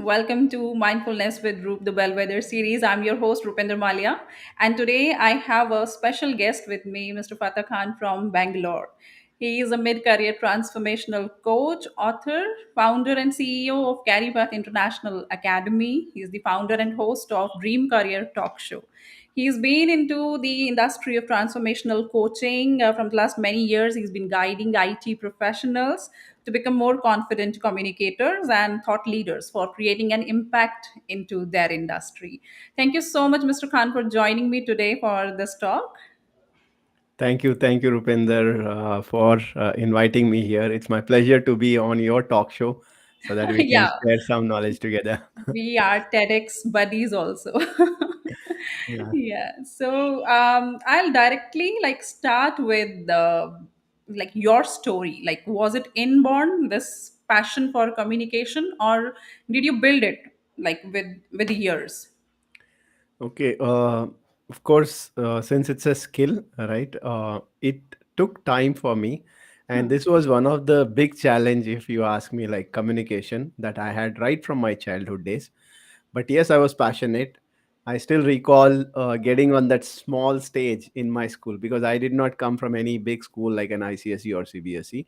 Welcome to Mindfulness with ROOP, the Bellwether series. I'm your host, Rupender Malia. And today I have a special guest with me, Mr. Fatha Khan from Bangalore. He is a mid career transformational coach, author, founder, and CEO of CariPath International Academy. He is the founder and host of Dream Career Talk Show. He's been into the industry of transformational coaching from the last many years. He's been guiding IT professionals to become more confident communicators and thought leaders for creating an impact into their industry. Thank you so much, Mr. Khan, for joining me today for this talk. Thank you, Rupinder, for inviting me here. It's my pleasure to be on your talk show so that we can Yeah, share some knowledge together. we are TEDx buddies also. Yeah. Yeah, so I'll directly start with like your story. Like, was it inborn, this passion for communication, or did you build it with years? Okay. Of course, since it's a skill, right? It took time for me, and Hmm. this was one of the big challenge, if you ask me, like communication that I had right from my childhood days. But yes, I was passionate. I still recall getting on that small stage in my school because I did not come from any big school like an ICSE or CBSE.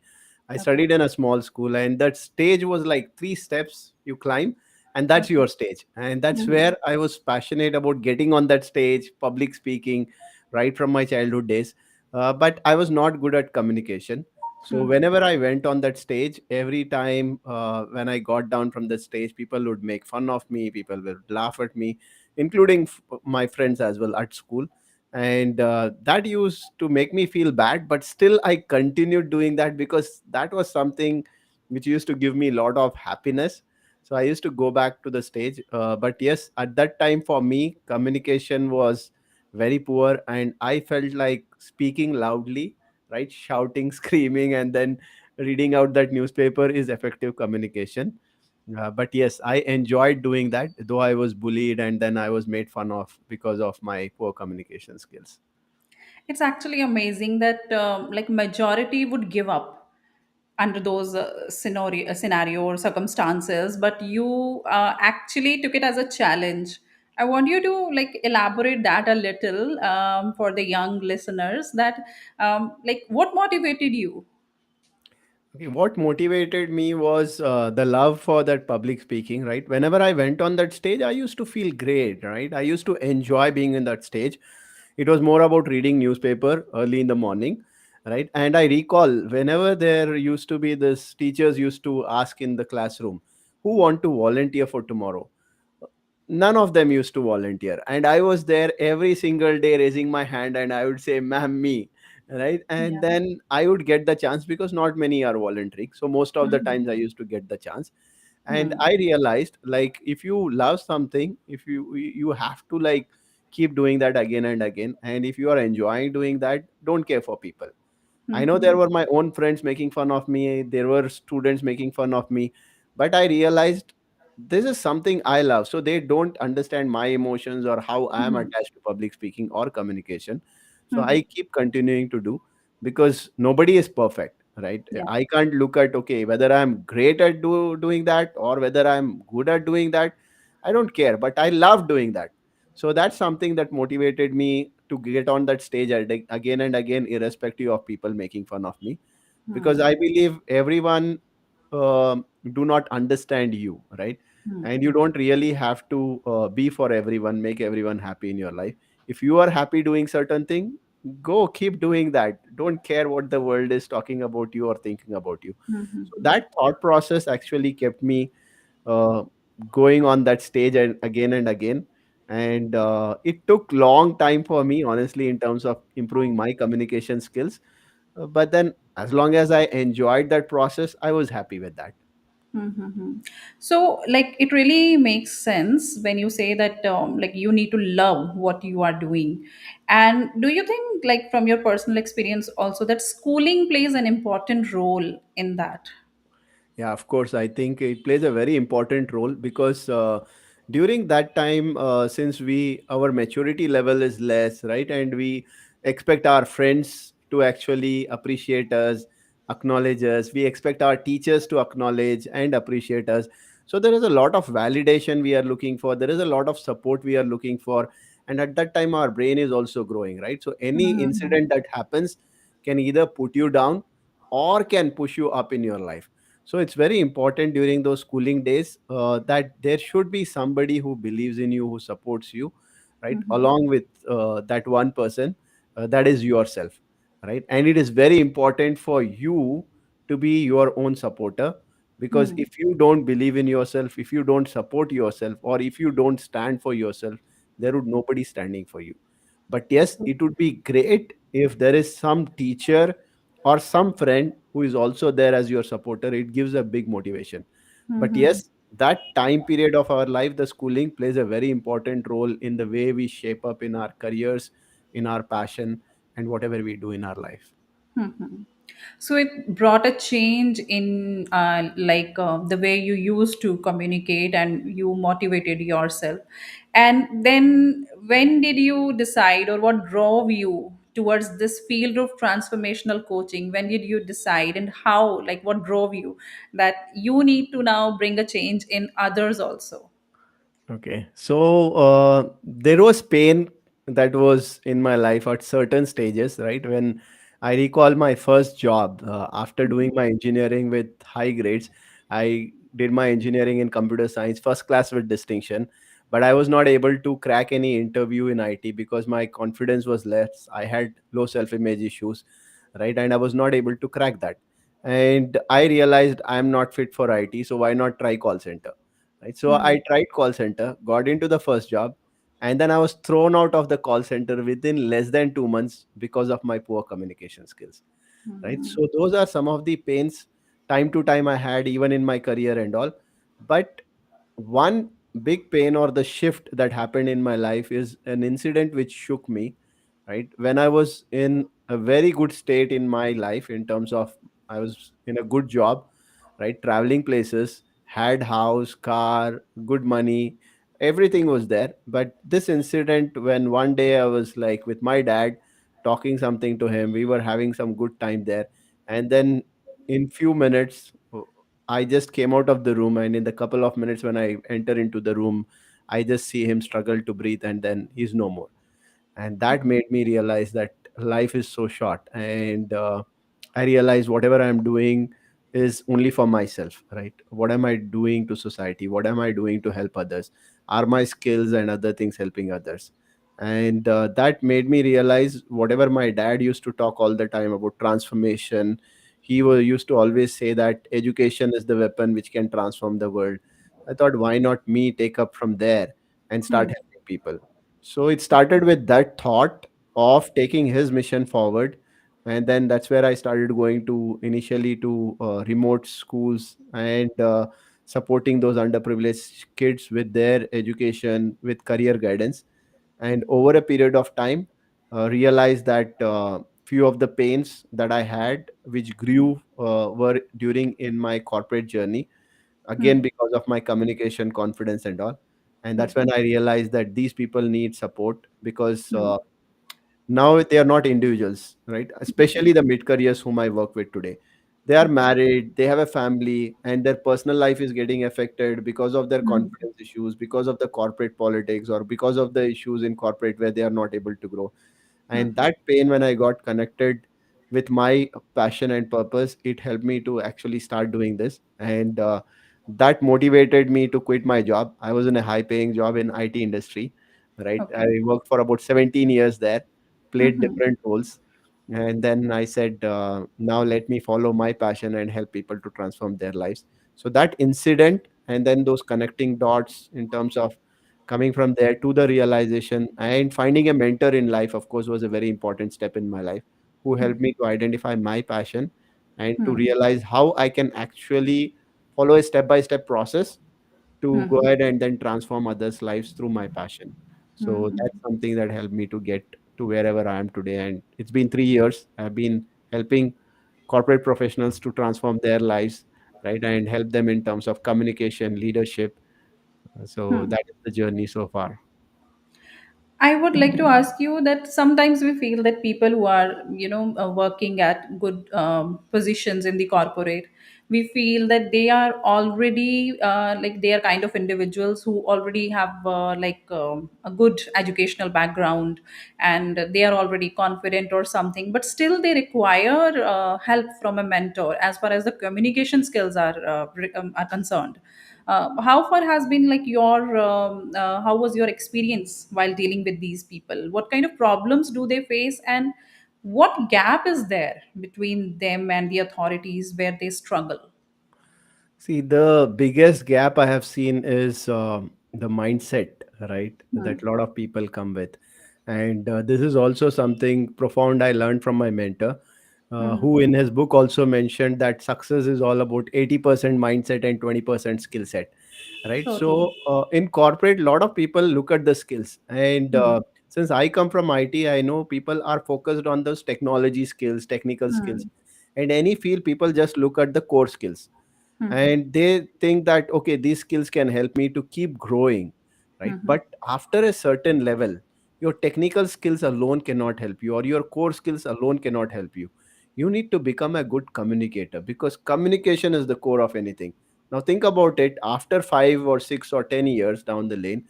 I Okay. studied in a small school, and that stage was like three steps you climb, and that's Okay. your stage. And that's Mhm. where I was passionate about getting on that stage, public speaking, right from my childhood days. But I was not good at communication. So Mhm. whenever I went on that stage, every time when I got down from the stage, people would make fun of me, people would laugh at me, including my friends as well at school. And that used to make me feel bad, but still I continued doing that because that was something which used to give me a lot of happiness. So I used to go back to the stage. But yes, at that time for me, communication was very poor, and I felt like speaking loudly, right, shouting, screaming, and then reading out that newspaper is effective communication. But yes, I enjoyed doing that, though I was bullied and then I was made fun of because of my poor communication skills. It's actually amazing that majority would give up under those scenario or circumstances, but you actually took it as a challenge. I want you to elaborate that a little for the young listeners. That what motivated you? Okay, what motivated me was the love for that public speaking, right? Whenever I went on that stage, I used to feel great, right? I used to enjoy being in that stage. It was more about reading newspaper early in the morning, right? And I recall whenever there used to be this, teachers used to ask in the classroom, who want to volunteer for tomorrow? None of them used to volunteer, and I was there every single day raising my hand, and I would say, ma'am, me, right? And Yeah. then I would get the chance because not many are volunteering, so most of the Mhm. times I used to get the chance. And Hmm. I realized, like, if you love something, if you have to like keep doing that again and again, and if you are enjoying doing that, don't care for people. I know there Mhm. were my own friends making fun of me, there were students making fun of me, but I realized this is something I love. So they don't understand my emotions or how I am Mhm. attached to public speaking or communication. So I Mhm. keep continuing to do because nobody is perfect, right? Yeah. I can't look at, okay, whether I'm great at doing that or whether I'm good at doing that. I don't care, but I love doing that. So that's something that motivated me to get on that stage again and again, irrespective of people making fun of me, because Hmm. I believe everyone do not understand you, right? Hmm. And you don't really have to be for everyone, make everyone happy in your life. If you are happy doing certain thing, go keep doing that. Don't care what the world is talking about you or thinking about you. So Mhm. that thought process actually kept me uh, going on that stage and again. And it took long time for me, honestly, in terms of improving my communication skills. But then as long as I enjoyed that process, I was happy with that. Mm-hmm. So, it really makes sense when you say that, you need to love what you are doing. And do you think, from your personal experience, also that schooling plays an important role in that? Yeah, of course. I think it plays a very important role because during that time, since we our maturity level is less, right, and we expect our friends to actually appreciate us, acknowledge us. We expect our teachers to acknowledge and appreciate us. So there is a lot of validation we are looking for, there is a lot of support we are looking for. And at that time our brain is also growing, right? So any Mhm. incident that happens can either put you down or can push you up in your life. So it's very important during those schooling days that there should be somebody who believes in you, who supports you, right, Mhm. along with that one person, that is yourself, right? And it is very important for you to be your own supporter, because Mhm. if you don't believe in yourself, if you don't support yourself, or if you don't stand for yourself, there would nobody standing for you. But yes, it would be great if there is some teacher or some friend who is also there as your supporter. It gives a big motivation. But Mhm. yes, that time period of our life, the schooling, plays a very important role in the way we shape up in our careers, in our passion, and whatever we do in our life. Mhm. So it brought a change in the way you used to communicate and you motivated yourself. And then when did you decide, or what drove you towards this field of transformational coaching? When did you decide, and how, like what drove you that you need to now bring a change in others also? Okay. So there was pain that was in my life at certain stages, right? When I recall my first job after doing my engineering with high grades, I did my engineering in computer science, first class with distinction. But I was not able to crack any interview in IT because my confidence was less. I had low self image issues, right? And I was not able to crack that. And I realized I'm not fit for IT. So why not try call center? Right. So Hmm. I tried call center, got into the first job, and then I was thrown out of the call center within less than 2 months because of my poor communication skills. Right. Hmm. So those are some of the pains time to time I had even in my career and all. But one big pain or the shift that happened in my life is an incident which shook me, right? When I was in a very good state in my life, in terms of I was in a good job, right, traveling places, had house, car, good money, everything was there. But this incident, when one day I was like with my dad talking something to him, we were having some good time there, and then in few minutes I just came out of the room, and in the couple of minutes when I enter into the room, I just see him struggle to breathe, and then he's no more. And that made me realize that life is so short. And I realized whatever I'm doing is only for myself, right? What am I doing to society? What am I doing to help others? Are my skills and other things helping others? And that made me realize whatever my dad used to talk all the time about transformation. Used to always say that education is the weapon which can transform the world. I thought, why not me take up from there and start Hmm. helping people? So it started with that thought of taking his mission forward. And then that's where I started going to initially to remote schools and supporting those underprivileged kids with their education, with career guidance. And over a period of time, realized that few of the pains that I had, which grew, were during in my corporate journey, again Hmm. because of my communication, confidence, and all. And Hmm. that's when I realized that these people need support, because Hmm. now they are not individuals, right? Especially the mid careers whom I work with today, they are married, they have a family, and their personal life is getting affected because of their Hmm. confidence issues, because of the corporate politics, or because of the issues in corporate where they are not able to grow. And Hmm. that pain, when I got connected with my passion and purpose, it helped me to actually start doing this. And that motivated me to quit my job. I was in a high paying job in IT industry, right? I Okay. worked for about 17 years there, played Hmm. different roles. And then I said, now let me follow my passion and help people to transform their lives. So that incident, and then those connecting dots in terms of coming from there to the realization, and finding a mentor in life, of course, was a very important step in my life, who helped me to identify my passion and to Hmm. realize how I can actually follow a step by step process to go Hmm. ahead and then transform others lives through my passion. So Hmm. that's something that helped me to get to wherever I am today. And it's been 3 years I've been helping corporate professionals to transform their lives, right, and help them in terms of communication, leadership. So Hmm. that is the journey so far. I would like to ask you that sometimes we feel that people who are, working at good positions in the corporate, we feel that they are already like they are kind of individuals who already have a good educational background, and they are already confident or something, but still they require help from a mentor as far as the communication skills are concerned. How far has been like your how was your experience while dealing with these people? What kind of problems do they face, and what gap is there between them and the authorities where they struggle? See, the biggest gap I have seen is the mindset, right? Hmm. That a lot of people come with. And this is also something profound I learned from my mentor, Hmm. who in his book also mentioned that success is all about 80% mindset and 20% skill set, right? So true. So, in corporate, a lot of people look at the skills. And Hmm. since I come from IT, I know people are focused on those technology skills, technical skills. Hmm. And any field, people just look at the core skills, Hmm. and they think that okay, these skills can help me to keep growing, right? Hmm. But after a certain level, your technical skills alone cannot help you, or your core skills alone cannot help you. You need to become a good communicator, because communication is the core of anything. Now think about it, after 5 or 6 or 10 years down the lane,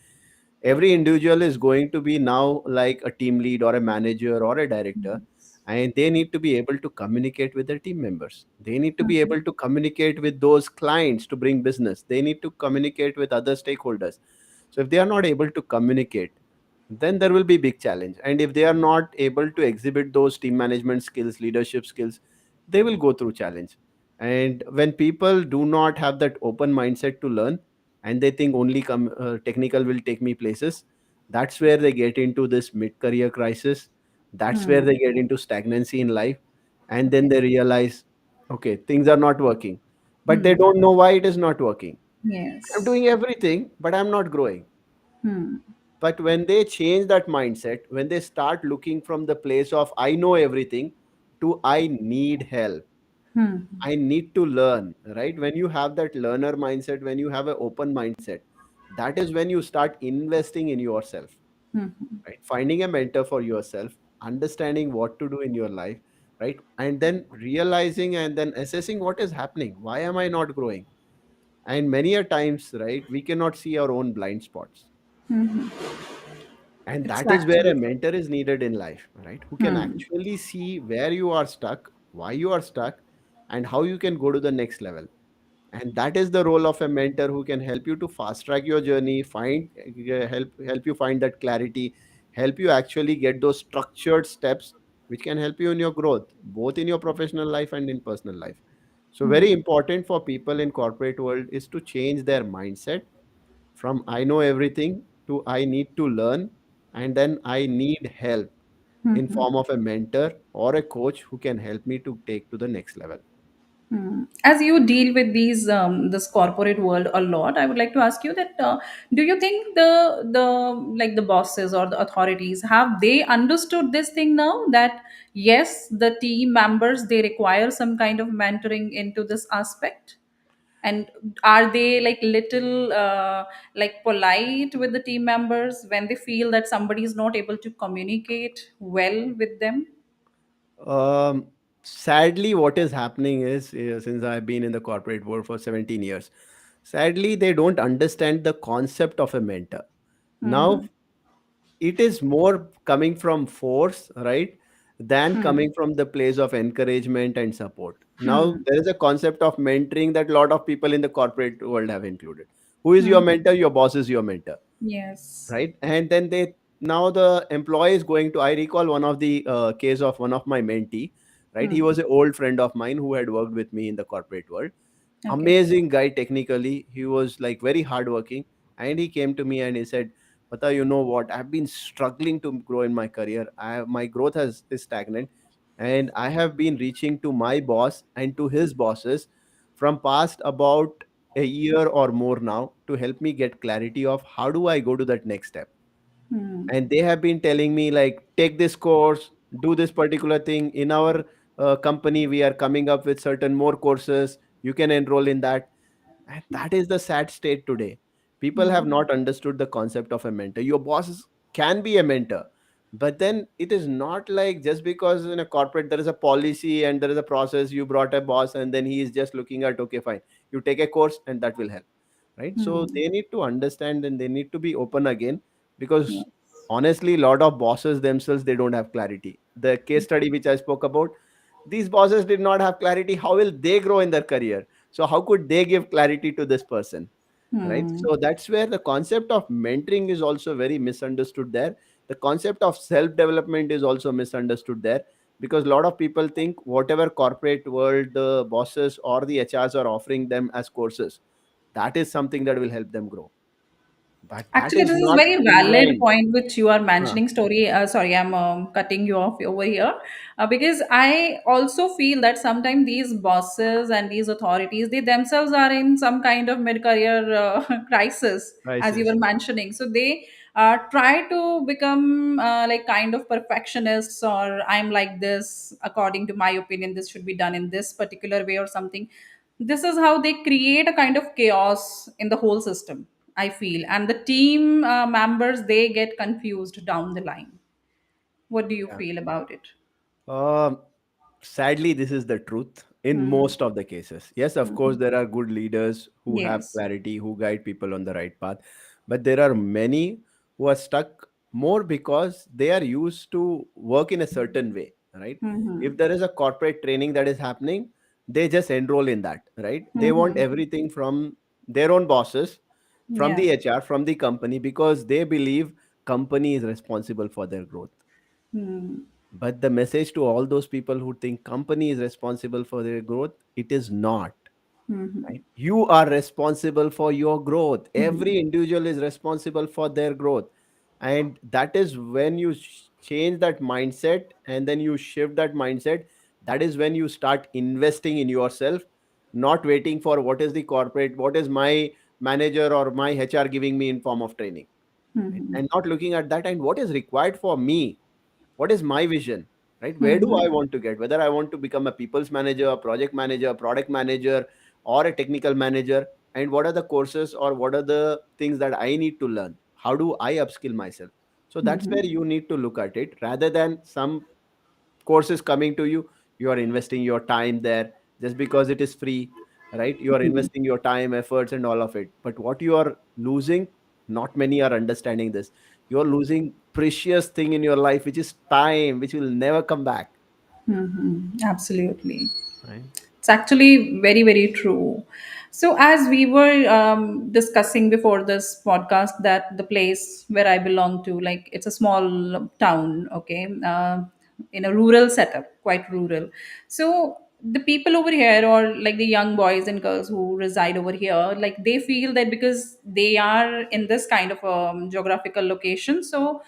every individual is going to be now like a team lead or a manager or a director, and they need to be able to communicate with their team members, they need to be Hmm. able to communicate with those clients to bring business, they need to communicate with other stakeholders. So if they are not able to communicate, then there will be big challenge, and if they are not able to exhibit those team management skills, leadership skills, they will go through challenge. And when people do not have that open mindset to learn, and they think only technical will take me places, that's where they get into this mid career crisis, that's where Hmm. they get into stagnancy in life. And then Okay. they realize, okay, things are not working, but they Hmm. don't know why it is not working. I'm Yes. doing everything, but I'm not growing. Hmm. But when they change that mindset, when they start looking from the place of I know everything to I need help, Hmm. I need to learn, right? When you have that learner mindset, when you have an open mindset, that is when you start investing in yourself, Hmm. right? Finding a mentor for yourself, understanding what to do in your life, right? And then realizing and then assessing what is happening. Why am I not growing? And many a times, right, we cannot see our own blind spots. Hmm. And It's that is where actually a true. mentor is needed in life, right? Who can Hmm. actually see where you are stuck, why you are stuck, and how you can go to the next level. And that is the role of a mentor, who can help you to fast track your journey, help you find that clarity, help you actually get those structured steps which can help you in your growth, both in your professional life and in personal life. So Hmm. very important for people in corporate world is to change their mindset from I know everything to I need to learn, and then I need help in Hmm. form of a mentor or a coach who can help me to take to the next level. Hmm. As you deal with these this corporate world a lot, I would like to ask you that do you think the like the bosses or the authorities have they understood this thing now, that yes, the team members they require some kind of mentoring into this aspect, and are they like little like polite with the team members when they feel that somebody is not able to communicate well with them? Um, Sadly, what is happening is, since I've been in the corporate world for 17 years, sadly, they don't understand the concept of a mentor. Now, Hmm. it is more coming from force, right, than Hmm. coming from the place of encouragement and support. Now, Hmm. there is a concept of mentoring that a lot of people in the corporate world have included. Who is your Hmm. mentor? Your boss is your mentor, Yes. right? And then they, now the employee is going to, I recall one of the case of one of my mentee, right? He Hmm. was an old friend of mine who had worked with me in the corporate world. Okay. Amazing guy technically, he was like very hardworking. And he came to me and he said, Pata, you know what, I've been struggling to grow in my career. My growth has is stagnant, and I have been reaching to my boss and to his bosses from past about a year or more now to help me get clarity of how do I go to that next step. Hmm. And they have been telling me like, take this course, do this particular thing in our company, we are coming up with certain more courses, you can enroll in that. And that is the sad state today. People have Hmm. not understood the concept of a mentor. Your boss can be a mentor, But then it is not like just because in a corporate there is a policy and there is a process, you brought a boss and then he is just looking at, okay, fine, you take a course and that will help, right? So Hmm. they need to understand and they need to be open again, because Yes. honestly, a lot of bosses themselves, they don't have clarity. The case study which I spoke about, these bosses did not have clarity. How will they grow in their career? So how could they give clarity to this person, right? Hmm. So that's where the concept of mentoring is also very misunderstood there. The concept of self development is also misunderstood there, because a lot of people think whatever corporate world the bosses or the HRs are offering them as courses, that is something that will help them grow, but that Actually, is this is not very in valid line. point which you are Huh. mentioning. Story. Sorry, I'm cutting you off over here, because I also feel that sometimes these bosses and these authorities, they themselves are in some kind of mid-career crisis, as you were Crisis. mentioning. So they try to become like kind of perfectionists, or I'm like this. According to my opinion, this should be done in this particular way or something. This is how they create a kind of chaos in the whole system, I feel, and the team members, they get confused down the line. What do you Yeah. feel about it? Um, Sadly, this is the truth in Hmm. most of the cases. Yes, of course, Hmm. there are good leaders who have Yes. clarity, who guide people on the right path, but there are many who are stuck more because they are used to work in a certain way, right? Hmm. If there is a corporate training that is happening, they just enroll in that, right? They want Hmm. everything from their own bosses, from Yeah. the HR, from the company, because they believe company is responsible for their growth. Hmm. But the message to all those people who think company is responsible for their growth, it is not, Hmm. right? You are responsible for your growth. Hmm. Every individual is responsible for their growth. And that is when you change that mindset and then you shift that mindset. That is when you start investing in yourself, not waiting for what is the corporate, what is my manager or my HR giving me in form of training, right? Hmm. And not looking at that and what is required for me, what is my vision, right? Where do I Hmm. want to get, whether I want to become a people's manager, a project manager, a product manager, or a technical manager, and what are the courses or what are the things that I need to learn, how do I upskill myself? So that's Hmm. where you need to look at it, rather than some courses coming to you, you are investing your time there just because it is free, right? You are Hmm. investing your time, efforts, and all of it, but what you are losing, not many are understanding this, you're losing precious thing in your life, which is time, which will never come back, Hmm. Absolutely. right? It's actually very, very true. So, as we were discussing before this podcast, that the place where I belong to, like, it's a small town, okay, in a rural setup, quite rural. So, the people over here, or like the young boys and girls who reside over here, like, they feel that because they are in this kind of geographical location, so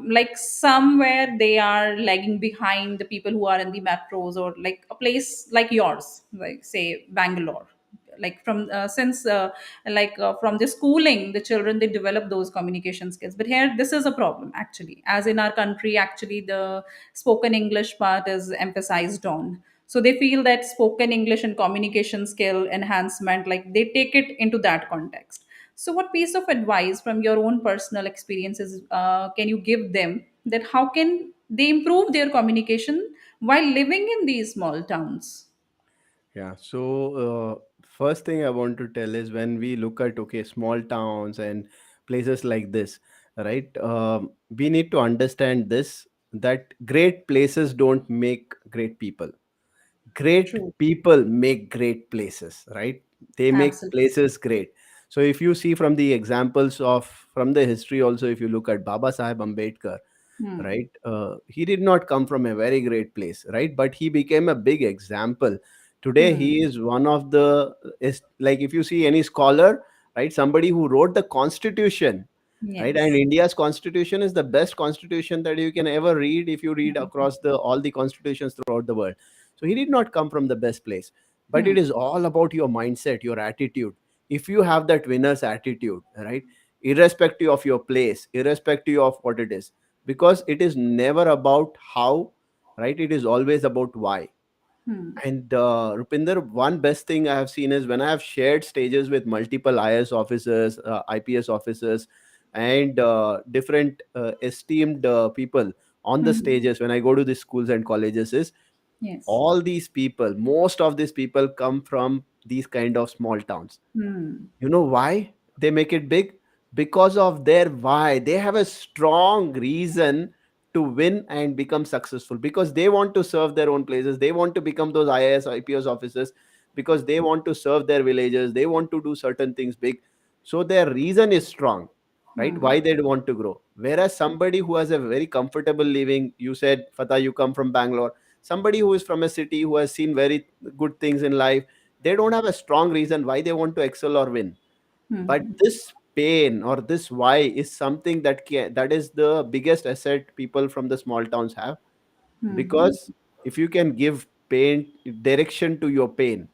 like somewhere they are lagging behind the people who are in the metros, or like a place like yours, like say Bangalore. Like from since like from the schooling, the children, they develop those communication skills, but here this is a problem actually, as in our country actually the spoken English part is emphasized on. So they feel that spoken English and communication skill enhancement, like they take it into that context. So, what piece of advice from your own personal experiences can you give them, that how can they improve their communication while living in these small towns? Yeah. So, first thing I want to tell is when we look at, okay, small towns and places like this, right? We need to understand this, that great places don't make great people. Great True. people make great places, right? They make Absolutely. places great. So if you see from the examples of from the history also, if you look at Baba Sahib Ambedkar, Hmm. right? He did not come from a very great place, right? But he became a big example. Today, Hmm. he is one of the, is like if you see any scholar, right? Somebody who wrote the constitution, right? And Yes. India's constitution is the best constitution that you can ever read if you read across the all the constitutions throughout the world. So he did not come from the best place, but it Hmm. is all about your mindset, your attitude. If you have that winner's attitude, right? Irrespective of your place, irrespective of what it is, because it is never about how, right? It is always about why. Hmm. And Rupinder, one best thing I have seen is when I have shared stages with multiple IS officers, IPS officers, and different esteemed people on the Hmm. stages when I go to the schools and colleges is Yes. all these people, most of these people come from these kind of small towns. Hmm. You know why they make it big? Because of their why. They have a strong reason to win and become successful, because they want to serve their own places. They want to become those IAS, IPS officers, because they want to serve their villages. They want to do certain things big. So their reason is strong, right? Hmm. Why they want to grow. Whereas somebody who has a very comfortable living, you said, Fatah, you come from Bangalore. Somebody who is from a city who has seen very good things in life, they don't have a strong reason why they want to excel or win. But Hmm. this pain or this why is something that is the biggest asset people from the small towns have. Hmm. Because if you can give pain direction to your pain,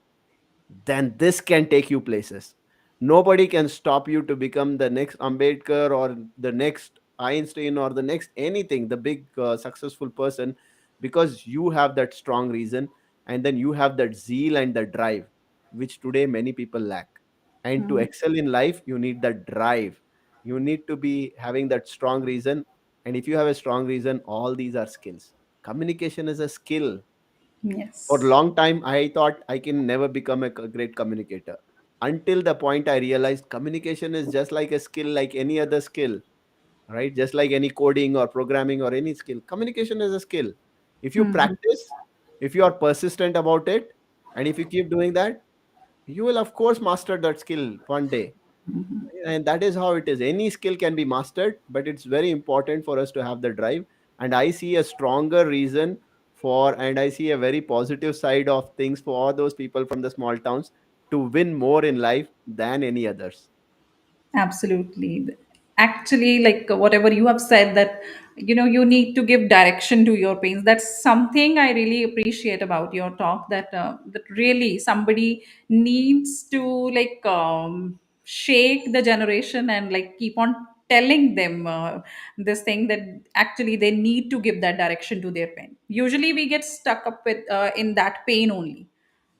then this can take you places. Nobody can stop you to become the next Ambedkar or the next Einstein or the next anything, the big successful person, because you have that strong reason, and then you have that zeal and the drive, which today many people lack. And to Hmm. excel in life, you need that drive. You need to be having that strong reason. And if you have a strong reason, all these are skills. Communication is a skill. For a Yes. long time, I thought I can never become a great communicator. Until the point I realized communication is just like a skill, like any other skill, right? Just like any coding or programming or any skill. Communication is a skill. If you Hmm. practice, if you are persistent about it, and if you keep doing that, you will, of course, master that skill one day. And that is how it is. Any skill can be mastered, but it's very important for us to have the drive. And I see a stronger reason for, and I see a very positive side of things for all those people from the small towns to win more in life than any others. Absolutely. Actually, like whatever you have said, that you need to give direction to your pains. That's something I really appreciate about your talk. That really somebody needs to like shake the generation and like keep on telling them this thing, that actually they need to give that direction to their pain. Usually, we get stuck up with in that pain only,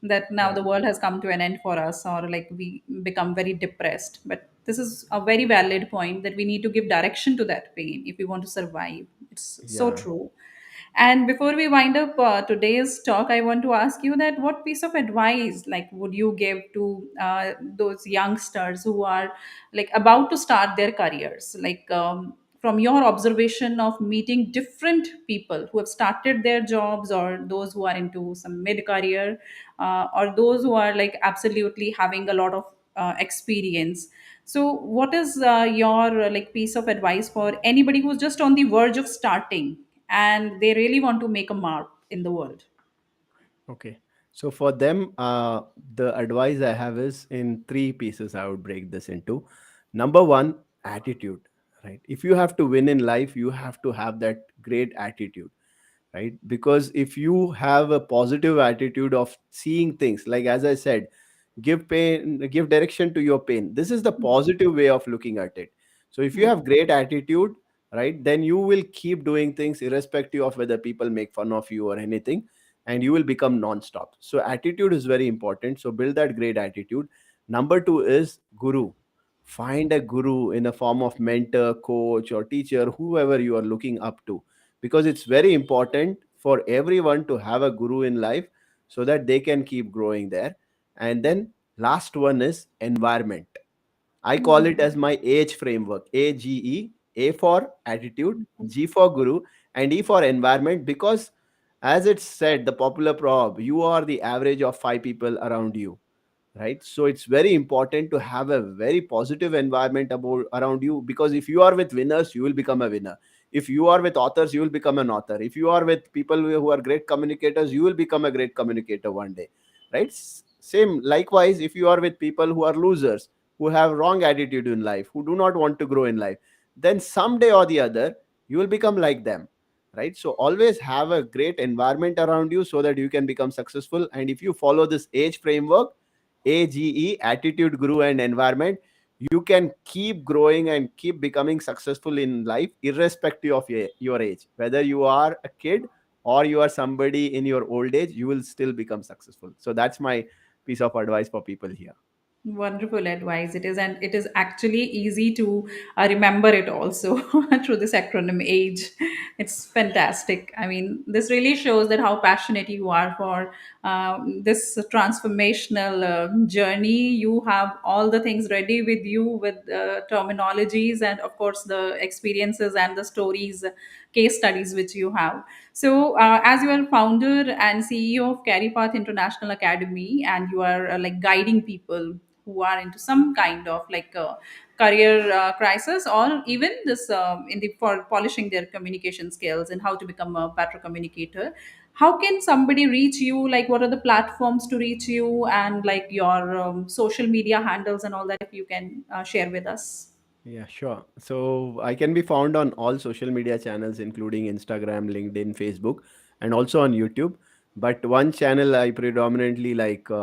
that now Yeah. the world has come to an end for us, or like we become very depressed. But this is a very valid point, that we need to give direction to that pain if we want to survive. It's so Yeah. true. And before we wind up today's talk, I want to ask you that what piece of advice like would you give to those youngsters who are like about to start their careers, like from your observation of meeting different people who have started their jobs, or those who are into some mid career, or those who are like absolutely having a lot of experience. So what is your like piece of advice for anybody who's just on the verge of starting and they really want to make a mark in the world? Okay. So for them, the advice I have is in three pieces. I would break this into. Number one, attitude. Right. If you have to win in life, you have to have that great attitude, right? Because if you have a positive attitude of seeing things, like as I said, give direction to your pain. This is the positive way of looking at it. So if you Hmm. have great attitude, right, then you will keep doing things irrespective of whether people make fun of you or anything, and you will become non-stop. So attitude is very important, so build that great attitude. Number two is guru. Find a guru in a form of mentor, coach, or teacher, whoever you are looking up to, because it's very important for everyone to have a guru in life so that they can keep growing there. And then last one is environment. I call it as my age framework. AGE. A for attitude, G for guru, and E for environment. Because as it's said, the popular proverb, you are the average of five people around you, right? So it's very important to have a very positive environment about around you, because if you are with winners, you will become a winner. If you are with authors, you will become an author. If you are with people who are great communicators, you will become a great communicator one day, right? Same likewise, if you are with people who are losers, who have wrong attitude in life, who do not want to grow in life, then someday or the other you will become like them, right? So always have a great environment around you so that you can become successful. And if you follow this age framework, AGE, attitude, guru, and environment, you can keep growing and keep becoming successful in life, irrespective of your age. Whether you are a kid or you are somebody in your old age, you will still become successful. So that's my piece of advice for people here. Wonderful advice it is, and it is actually easy to remember it also through this acronym age. It's fantastic. I mean, this really shows that how passionate you are for this transformational journey. You have all the things ready with you, with terminologies, and of course the experiences and the stories, case studies which you have. So, as you are founder and CEO of CariPath International Academy, and you are like guiding people who are into some kind of like career crisis, or even this in the for polishing their communication skills and how to become a better communicator, how can somebody reach you? Like, what are the platforms to reach you, and like your social media handles and all that, if you can share with us. Yeah, sure. So I can be found on all social media channels, including Instagram, LinkedIn, Facebook, and also on YouTube. But one channel I predominantly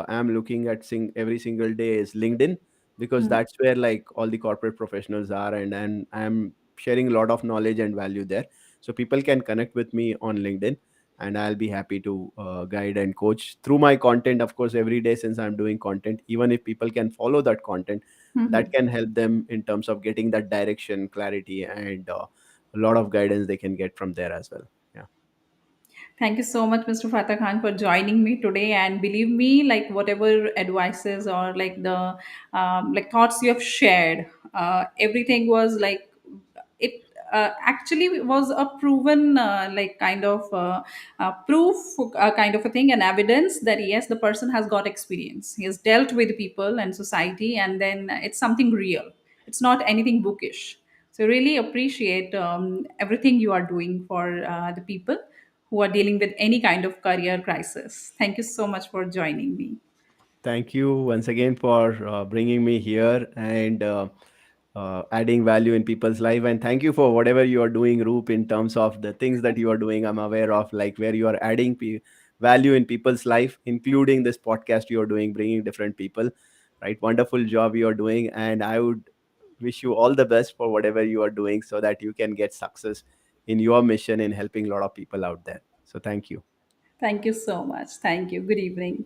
am looking at every single day is LinkedIn, because Hmm. that's where like all the corporate professionals are, and I'm sharing a lot of knowledge and value there. So people can connect with me on LinkedIn, and I'll be happy to guide and coach through my content. Of course, every day, since I'm doing content, even if people can follow that content, that Mhm. can help them in terms of getting that direction, clarity, and a lot of guidance they can get from there as well. Yeah. Thank you so much, Mr. Fatah Khan, for joining me today. And believe me, like whatever advices or like the like thoughts you have shared, everything was like it actually was a proven like kind of proof, kind of a thing, and evidence that yes, the person has got experience. He has dealt with people and society, and then it's something real. It's not anything bookish. So really appreciate everything you are doing for the people who are dealing with any kind of career crisis. Thank you so much for joining me. Thank you once again for bringing me here and adding value in people's life. And thank you for whatever you are doing, Roop, in terms of the things that you are doing. I'm aware of like where you are adding value in people's life, including this podcast you are doing, bringing different people. Right, wonderful job you are doing, and I would wish you all the best for whatever you are doing, so that you can get success in your mission in helping a lot of people out there. So thank you. Thank you so much. Thank you. Good evening.